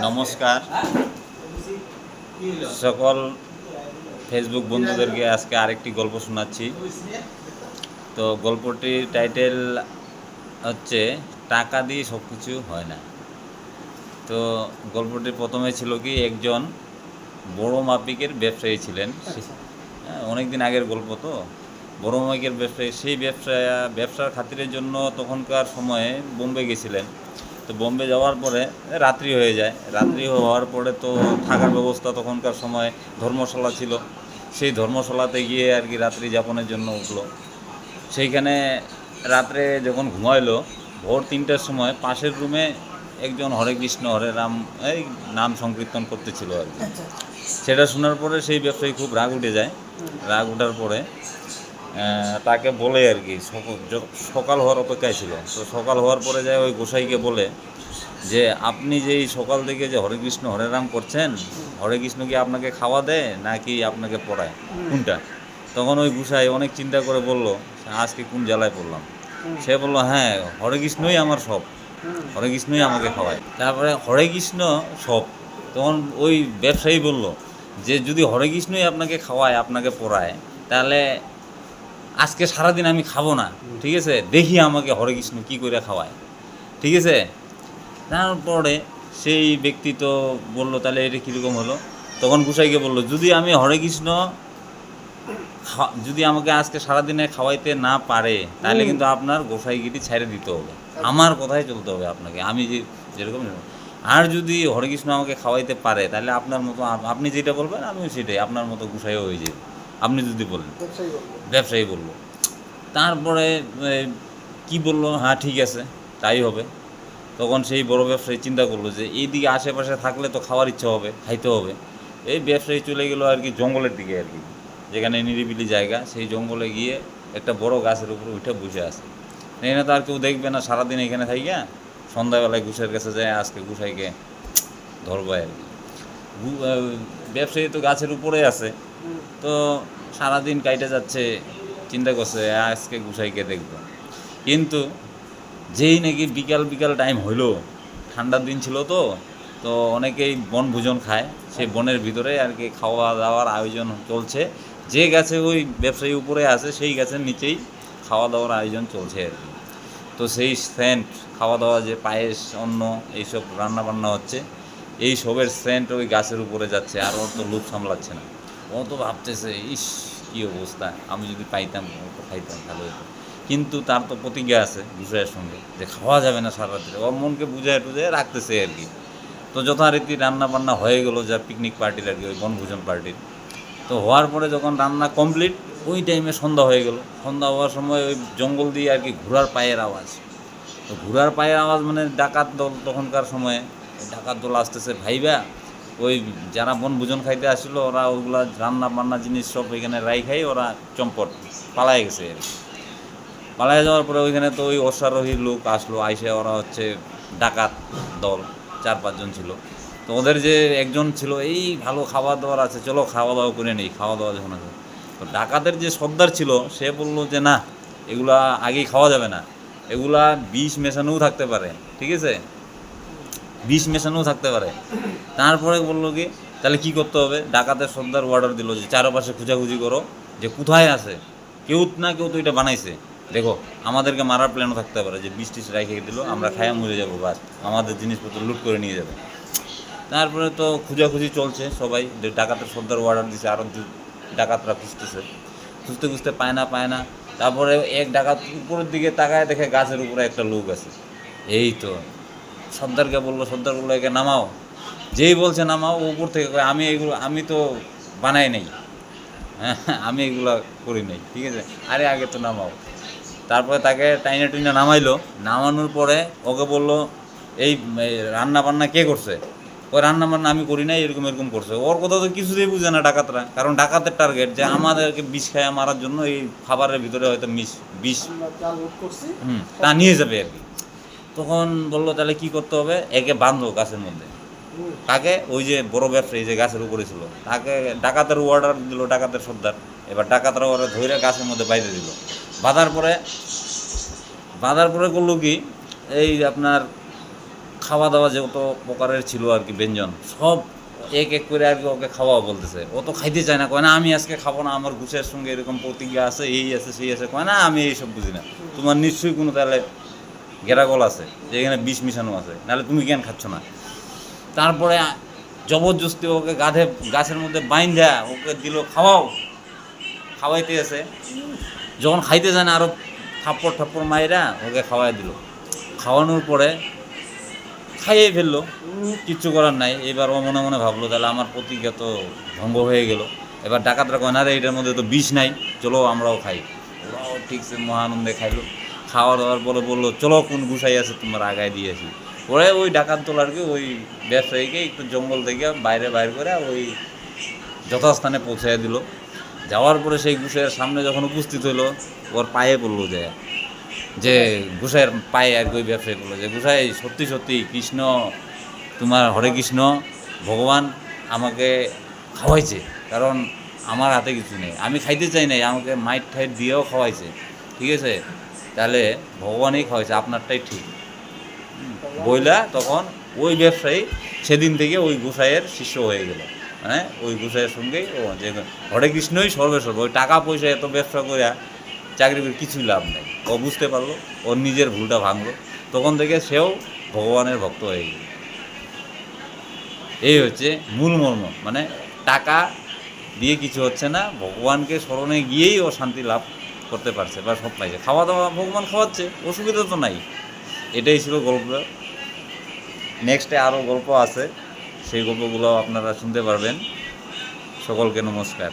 নমস্কার সকল ফেসবুক বন্ধুদেরকে আজকে আরেকটি গল্প শোনাচ্ছি। তো গল্পটির টাইটেল হচ্ছে টাকা দিয়ে সব কিছু হয় না। তো গল্পটি প্রথমে ছিল কি, একজন বড় মাপিকের ব্যবসায়ী ছিলেন। অনেক দিন আগের গল্প। তো বড় মাপিকের ব্যবসায়ী, সেই ব্যবসার খাতিরের জন্য তখনকার সময়ে বোম্বে গেছিলেন। তো বোম্বে যাওয়ার পরে রাত্রি হয়ে যায়। রাত্রি হওয়ার পরে তো থাকার ব্যবস্থা তখনকার সময় ধর্মশালা ছিল। সেই ধর্মশালাতে গিয়ে আর কি রাত্রি যাপনের জন্য উঠলো। সেইখানে রাত্রে যখন ঘুমাইলো, ভোর 3টার সময় পাশের রুমে একজন হরে কৃষ্ণ হরে রাম এই নাম সংকীর্তন করতেছিল আর কি। সেটা শোনার পরে সেই ব্যবসায়ী খুব রাগ উঠে যায়। রাগ ওঠার পরে তাকে বলে আর কি, সকাল হওয়ার অপেক্ষায় ছিল। তো সকাল হওয়ার পরে যায় ওই গোসাইকে বলে যে আপনি যে এই সকাল থেকে যে হরে কৃষ্ণ হরে রাম করছেন, হরে কৃষ্ণ কি আপনাকে খাওয়া দেয় নাকি আপনাকে পড়ায়, কোনটা? তখন ওই গোসাই অনেক চিন্তা করে বলল, আজকে কোন জ্বালায় পড়লাম। সে বলল, হ্যাঁ, হরে কৃষ্ণই আমার সব, হরে কৃষ্ণই আমাকে খাওয়ায়। তারপরে হরে কৃষ্ণ সব। তখন ওই ব্যবসায়ী বলল যে যদি হরে কৃষ্ণই আপনাকে খাওয়ায়, আপনাকে পড়ায়, তাহলে আজকে সারাদিন আমি খাবো না, ঠিক আছে? দেখি আমাকে হরে কৃষ্ণ কী করে খাওয়ায়, ঠিক আছে? তারপরে সেই ব্যক্তি তো বললো, তাহলে এটা কীরকম হলো? তখন গোসাইকে বললো, যদি আমি হরে কৃষ্ণ যদি আমাকে আজকে সারাদিনে খাওয়াইতে না পারে, তাহলে কিন্তু আপনার গোসাইগিরি ছেড়ে দিতে হবে, আমার কথাই চলতে হবে আপনাকে, আমি যেরকম। আর যদি হরে কৃষ্ণ আমাকে খাওয়াইতে পারে, তাহলে আপনার মতো আপনি যেটা বলবেন আমিও সেটাই, আপনার মতো গোসাইও হয়ে যাবে আপনি যদি বলেন। ব্যবসায়ী বলল। তারপরে কি বললো, হ্যাঁ ঠিক আছে তাই হবে। তখন সেই বড় ব্যবসায়ী চিন্তা করলো যে এইদিকে আশেপাশে থাকলে তো খাওয়ার ইচ্ছা হবে, খাইতে হবে। এই ব্যবসায়ী চলে গেলো আর কি জঙ্গলের দিকে আর কি, যেখানে নিরিবিলি জায়গা। সেই জঙ্গলে গিয়ে একটা বড় গাছের উপরে উঠে বসে আছে। এখানে তো আর কেউ দেখবে না, সারাদিন এখানে থাইকা সন্ধ্যাবেলায় গোসাইয়ের কাছে যায়, আজকে গোসাইকে ধরবো আর কি। ব্যবসায়ী তো গাছের উপরে আছে, তো সারাদিন কাইটে যাচ্ছে, চিন্তা করছে আজকে গোসাইকে দেখবো। কিন্তু যেই নাকি বিকাল টাইম হইলো, ঠান্ডার দিন ছিল, তো তো অনেকেই বনভোজন খায়, সেই বনের ভিতরে আর কি খাওয়া দাওয়ার আয়োজন চলছে। যে গাছে ওই ব্যবসায়ী উপরে আছে, সেই গাছের নিচেই খাওয়া দাওয়ার আয়োজন চলছে আর কি। তো সেই সেন্ট, খাওয়া দাওয়া যে পায়েস, অন্ন, এইসব রান্না বান্না হচ্ছে, এই সবের সেন্ট ওই গাছের উপরে যাচ্ছে। আর ওর তো লোভ সামলাচ্ছে না, ও তো ভাবতেছে, ইস কী অবস্থা, আমি যদি পাইতাম তো খাইতাম, ভালো হতো। কিন্তু তার তো প্রতিজ্ঞা আছে গোসাইয়ের সঙ্গে যে খাওয়া যাবে না সারা রাত্রে। ওর মনকে বুঝায় টুঝায় রাখতেছে আর কি। তো যথারীতি রান্না বান্না হয়ে গেলো, যা পিকনিক পার্টির আর কি, ওই বনভোজন পার্টির। তো হওয়ার পরে যখন রান্না কমপ্লিট, ওই টাইমে সন্ধ্যা হয়ে গেল। সন্ধ্যা হওয়ার সময় ওই জঙ্গল দিয়ে আর কি ঘোড়ার পায়ের আওয়াজ। তো ঘোড়ার পায়ের আওয়াজ মানে ডাকাত দল, তখনকার সময়ে ডাকাত দল আসতেছে ভাইবা। ওই যারা বনভোজন খাইতে আসছিলো, ওরা ওইগুলা রান্না বান্না জিনিস সব এখানে খাই, ওরা চম্পট পালায় গেছে আর কি। পালায় যাওয়ার পরে ওইখানে তো ওই অশ্বারোহী লোক আসলো, আইসে ওরা হচ্ছে ডাকাত দল, 4-5 জন ছিল। তো ওদের যে একজন ছিল, এই ভালো খাওয়া দাওয়ার আছে, চলো খাওয়া দাওয়া করে নেই, খাওয়া দাওয়া যখন আছে। তো ডাকাতের যে সর্দার ছিল, সে বললো যে না, এগুলা আগেই খাওয়া যাবে না, এগুলা বিষ মেশানোও থাকতে পারে, ঠিক আছে? বিষ মেশানোও থাকতে পারে। তারপরে বললো কি, তাহলে কি করতে হবে? ডাকাতের সর্দার অর্ডার দিল যে চারপাশে খোঁজাখুঁজি করো, যে কোথায় আছে, কেউ না কেউ তো এটা বানাইছে, দেখো। আমাদেরকে মারার প্ল্যানও থাকতে পারে, যে বিষ টিষ রেখে দিল, আমরা খায়া মরে যাবো, বাস আমাদের জিনিসপত্র লুট করে নিয়ে যাবে। তারপরে তো খোঁজাখুঁজি চলছে, সবাই ডাকাতের সর্দার অর্ডার দিছে, আরও ডাকাতরা খুঁজতেছে, খুঁজতে খুঁজতে পায় না। তারপরে এক ডাকাত উপরের দিকে তাকায়, দেখে গাছের উপরে একটা লোক আছে। এই তো সর্দারকে বললো, সর্দার বললো একে নামাও। যেই বলছে নামাও, উপর থেকে আমি তো বানাই নাই, হ্যাঁ আমি এগুলো করি নাই, ঠিক আছে, আরে আগে তো নামাও। তারপরে তাকে টাইনা টুইনা নামাইলো। নামানোর পরে ওকে বললো, এই রান্না বান্না কে করছে? ওই রান্না বান্না আমি করি নাই, এরকম করছে। ওর কথা তো কিছুতেই বুঝে না ডাকাতরা, কারণ ডাকাতের টার্গেট যে আমাদেরকে বিষ খায়া মারার জন্য, এই খাবারের ভিতরে হয়তো বিষ তা নিয়ে যাবে আর কি। তখন বললো, তাহলে কি করতে হবে? একে বাঁধো গাছের মধ্যে। তাকে ওই যে বড় ব্যবসায়ী যে গাছের উপরে ছিল, তাকে ডাকাতের অর্ডার দিল, ডাকাতের সর্দার। এবার ডাকাতরা ওরা ধরে গাছের মধ্যে বাইরে দিল। বাঁধার পরে করলো কি, এই আপনার খাওয়া দাওয়া যত প্রকারের ছিল আর কি ব্যঞ্জন সব এক এক করে আর কি ওকে খাওয়া বলতেছে। ও তো খাইতে চায় না, কয় না আমি আজকে খাবো না, আমার ঘুষের সঙ্গে এরকম প্রতিজ্ঞা আছে, এই আছে সেই আছে। কয় না আমি এইসব বুঝি না, তোমার নিশ্চয়ই কোনো তাহলে গেরাগল আছে যে এখানে বিষ মিশানো আছে, নাহলে তুমি কেন খাচ্ছ না। তারপরে জবরদস্তি ওকে গাছের মধ্যে বাইন্ধা ওকে দিল খাওয়াও, খাওয়াইতে আছে। যখন খাইতে যায় না আরও থাপ্পড় মাইরা ওকে খাওয়াই দিল। খাওয়ানোর পরে খাইয়ে ফেললো, কিচ্ছু করার নাই। এবার ও মনে মনে ভাবলো তাহলে আমার প্রতিজ্ঞা তো ভঙ্গ হয়ে গেল। এবার ডাকাতরা কয় না রে এটার মধ্যে তো বিষ নাই, চলো আমরাও খাই। ওরাও ঠিকছে মহানন্দে খাইলো। খাওয়া দাওয়ার পরে বললো চলো কোন গুছাই আছে তোমার আগায় দিয়েছি। পরে ওই ডাকাত তোলারকে ওই ব্যবসায়ীকে একটু জঙ্গল থেকে বাইর করে ওই যথাস্থানে পৌঁছাইয়া দিল। যাওয়ার পরে সেই গুছাইয়ের সামনে যখন উপস্থিত হইলো, ওর পায়ে পড়লো যায়, যে গুসাইয়ের পায়ে আর কি ওই ব্যবসায়ী করলো যে গুসাই সত্যি সত্যি কৃষ্ণ তোমার হরে কৃষ্ণ ভগবান আমাকে খাওয়াইছে, কারণ আমার হাতে কিছু নেই, আমি খাইতে চাই নাই, আমাকে মাইট ঠাইট দিয়েও খাওয়াইছে, ঠিক আছে, তাহলে ভগবানই খাওয়াইছে, আপনারটাই ঠিক বইলা। তখন ওই ব্যবসায়ী সেদিন থেকে ওই গুসাইয়ের শিষ্য হয়ে গেল। মানে ওই গুসাইয়ের সঙ্গেই ও যে হরে কৃষ্ণই সর্বেসর্ব। ওই টাকা পয়সা এত ব্যবসা করে চাকরি করে কিছুই লাভ নেই। ও বুঝতে পারলো, ওর নিজের ভুলটা ভাঙলো, তখন থেকে সেও ভগবানের ভক্ত হয়ে গেল। এই হচ্ছে মূল মর্ম, মানে টাকা দিয়ে কিছু হচ্ছে না, ভগবানকে স্মরণে গিয়েই ও শান্তি লাভ করতে পারছে বা সব পাইছে। খাওয়া দাওয়া ভগবান খাওয়াচ্ছে, অসুবিধা তো নাই। এটাই ছিল গল্প। নেক্সটে আরও গল্প আছে, সেই গল্পগুলো আপনারা শুনতে পারবেন। সকলকে নমস্কার।